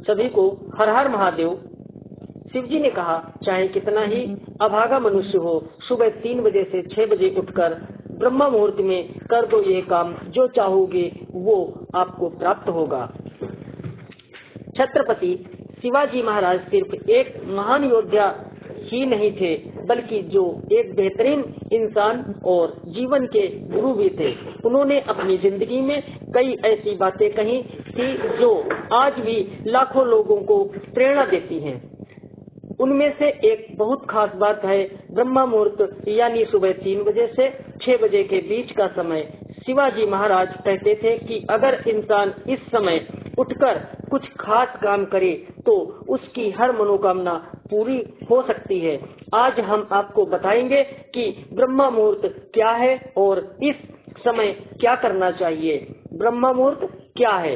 सभी को हर हर महादेव। शिव जी ने कहा, चाहे कितना ही अभागा मनुष्य हो, सुबह 3 बजे से 6 बजे उठकर ब्रह्म मुहूर्त में कर दो ये काम, जो चाहोगे वो आपको प्राप्त होगा। छत्रपति शिवाजी महाराज सिर्फ एक महान योद्धा ही नहीं थे, बल्कि जो एक बेहतरीन इंसान और जीवन के गुरु भी थे। उन्होंने अपनी जिंदगी में कई ऐसी बातें कही थी जो आज भी लाखों लोगों को प्रेरणा देती हैं। उनमें से एक बहुत खास बात है ब्रह्म मुहूर्त, यानी सुबह 3 बजे से 6 बजे के बीच का समय। शिवाजी महाराज कहते थे कि अगर इंसान इस समय उठकर कुछ खास काम करे तो उसकी हर मनोकामना पूरी हो सकती है। आज हम आपको बताएंगे कि ब्रह्म मुहूर्त क्या है और इस समय क्या करना चाहिए। ब्रह्म मुहूर्त क्या है?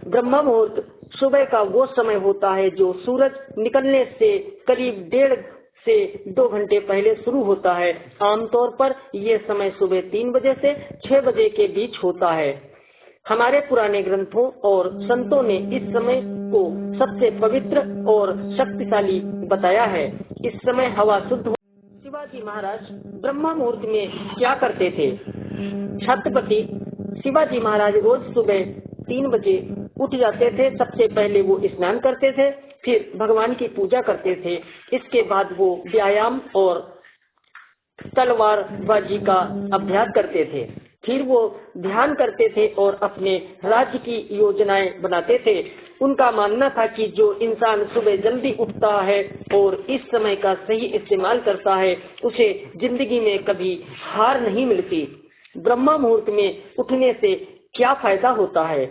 ब्रह्म मुहूर्त सुबह का वो समय होता है जो सूरज निकलने से करीब 1.5 से 2 घंटे पहले शुरू होता है। आमतौर पर ये समय सुबह 3 बजे से 6 बजे के बीच होता है। हमारे पुराने ग्रंथों और संतों ने इस समय को सबसे पवित्र और शक्तिशाली बताया है। इस समय हवा शुद्ध हो। शिवाजी महाराज ब्रह्म मुहूर्त में क्या करते थे? छत्रपति शिवाजी महाराज रोज सुबह 3 बजे उठ जाते थे। सबसे पहले वो स्नान करते थे, फिर भगवान की पूजा करते थे। इसके बाद वो व्यायाम और तलवारबाजी का अभ्यास करते थे। फिर वो ध्यान करते थे और अपने राज्य की योजनाएं बनाते थे। उनका मानना था कि जो इंसान सुबह जल्दी उठता है और इस समय का सही इस्तेमाल करता है, उसे जिंदगी में कभी हार नहीं मिलती। ब्रह्म मुहूर्त में उठने से क्या फायदा होता है?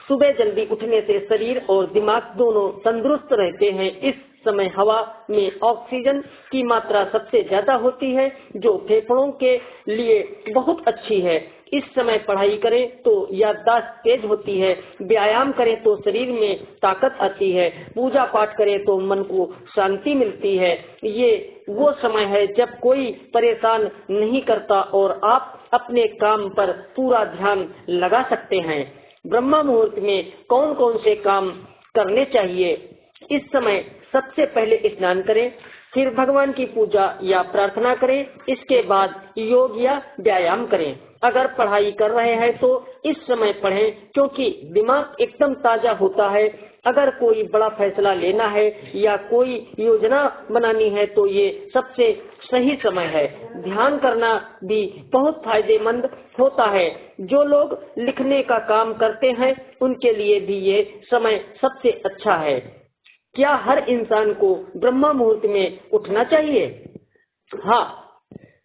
सुबह जल्दी उठने से शरीर और दिमाग दोनों तंदुरुस्त रहते हैं। इस समय हवा में ऑक्सीजन की मात्रा सबसे ज्यादा होती है, जो फेफड़ों के लिए बहुत अच्छी है। इस समय पढ़ाई करें तो याददाश्त तेज होती है, व्यायाम करें तो शरीर में ताकत आती है, पूजा पाठ करें तो मन को शांति मिलती है। ये वो समय है जब कोई परेशान नहीं करता और आप अपने काम पर पूरा ध्यान लगा सकते हैं। ब्रह्म मुहूर्त में कौन कौन से काम करने चाहिए? इस समय सबसे पहले स्नान करें, फिर भगवान की पूजा या प्रार्थना करें। इसके बाद योग या व्यायाम करें। अगर पढ़ाई कर रहे हैं तो इस समय पढ़ें, क्योंकि दिमाग एकदम ताजा होता है। अगर कोई बड़ा फैसला लेना है या कोई योजना बनानी है तो ये सबसे सही समय है। ध्यान करना भी बहुत फायदेमंद होता है। जो लोग लिखने का काम करते हैं उनके लिए भी ये समय सबसे अच्छा है। क्या हर इंसान को ब्रह्म मुहूर्त में उठना चाहिए? हाँ,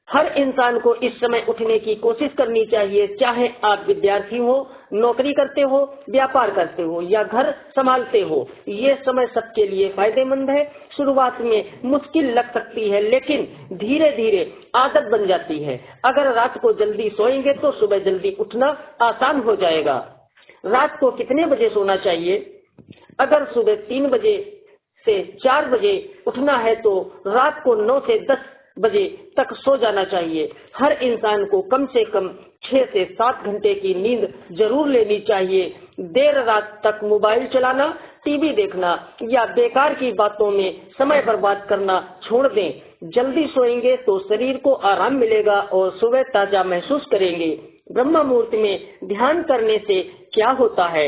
हर इंसान को इस समय उठने की कोशिश करनी चाहिए। चाहे आप विद्यार्थी हो, नौकरी करते हो, व्यापार करते हो या घर संभालते हो, ये समय सबके लिए फायदेमंद है। शुरुआत में मुश्किल लग सकती है, लेकिन धीरे धीरे आदत बन जाती है। अगर रात को जल्दी सोएंगे तो सुबह जल्दी उठना आसान हो जाएगा। रात को कितने बजे सोना चाहिए? अगर सुबह 3 बजे से 4 बजे उठना है तो रात को 9 से 10 बजे तक सो जाना चाहिए। हर इंसान को कम से कम 6 से 7 घंटे की नींद जरूर लेनी चाहिए। देर रात तक मोबाइल चलाना, टीवी देखना या बेकार की बातों में समय बर्बाद करना छोड़ दें। जल्दी सोएंगे तो शरीर को आराम मिलेगा और सुबह ताजा महसूस करेंगे। ब्रह्म मुहूर्त में ध्यान करने से क्या होता है?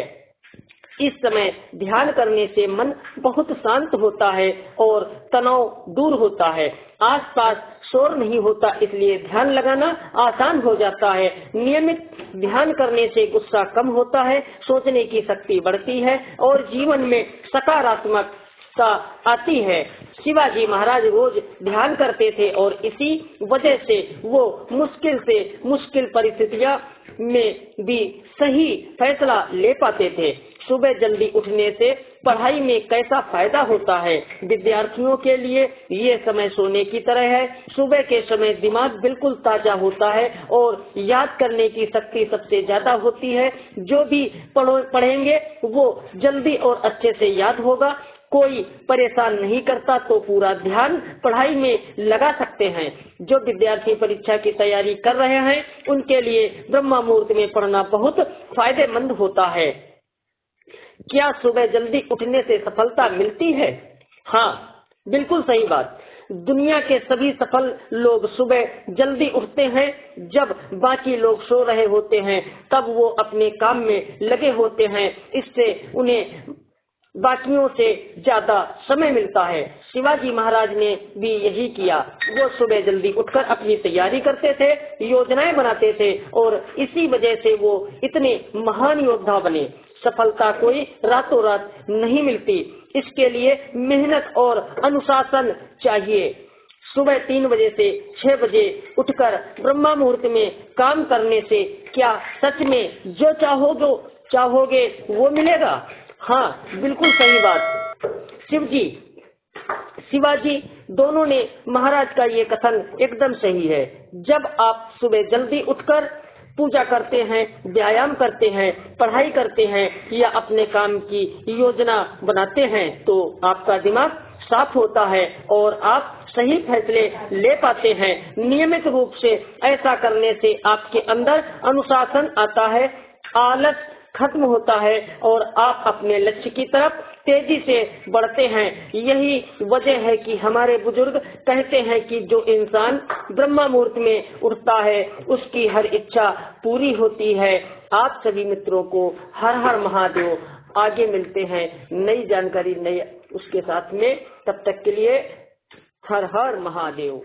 इस समय ध्यान करने से मन बहुत शांत होता है और तनाव दूर होता है। आसपास शोर नहीं होता, इसलिए ध्यान लगाना आसान हो जाता है। नियमित ध्यान करने से गुस्सा कम होता है, सोचने की शक्ति बढ़ती है और जीवन में सकारात्मकता आती है। शिवाजी महाराज रोज ध्यान करते थे और इसी वजह से वो मुश्किल से मुश्किल परिस्थितियों में भी सही फैसला ले पाते थे। सुबह जल्दी उठने से पढ़ाई में कैसा फायदा होता है? विद्यार्थियों के लिए ये समय सोने की तरह है। सुबह के समय दिमाग बिल्कुल ताजा होता है और याद करने की शक्ति सबसे ज्यादा होती है। जो भी पढ़ेंगे वो जल्दी और अच्छे से याद होगा। कोई परेशान नहीं करता तो पूरा ध्यान पढ़ाई में लगा सकते हैं। जो विद्यार्थी परीक्षा की तैयारी कर रहे हैं उनके लिए ब्रह्म मुहूर्त में पढ़ना बहुत फायदेमंद होता है। क्या सुबह जल्दी उठने से सफलता मिलती है? हाँ, बिल्कुल सही बात। दुनिया के सभी सफल लोग सुबह जल्दी उठते हैं। जब बाकी लोग सो रहे होते हैं तब वो अपने काम में लगे होते हैं। इससे उन्हें बाकियों से ज्यादा समय मिलता है। शिवाजी महाराज ने भी यही किया। वो सुबह जल्दी उठकर अपनी तैयारी करते थे, योजनाएं बनाते थे और इसी वजह से वो इतने महान योद्धा बने। सफलता कोई रातों रात नहीं मिलती, इसके लिए मेहनत और अनुशासन चाहिए। सुबह 3 बजे से 6 बजे उठकर ब्रह्मा मुहूर्त में काम करने से क्या सच में जो चाहोगे वो मिलेगा? हाँ, बिल्कुल सही बात। शिवाजी दोनों ने महाराज का ये कथन एकदम सही है। जब आप सुबह जल्दी उठकर पूजा करते हैं, व्यायाम करते हैं, पढ़ाई करते हैं या अपने काम की योजना बनाते हैं तो आपका दिमाग साफ होता है और आप सही फैसले ले पाते हैं। नियमित रूप से ऐसा करने से आपके अंदर अनुशासन आता है, आलस खत्म होता है और आप अपने लक्ष्य की तरफ तेजी से बढ़ते हैं। यही वजह है कि हमारे बुजुर्ग कहते हैं कि जो इंसान ब्रह्मा मुहूर्त में उठता है उसकी हर इच्छा पूरी होती है। आप सभी मित्रों को हर हर महादेव। आगे मिलते हैं नई जानकारी नई उसके साथ में। तब तक के लिए हर हर महादेव।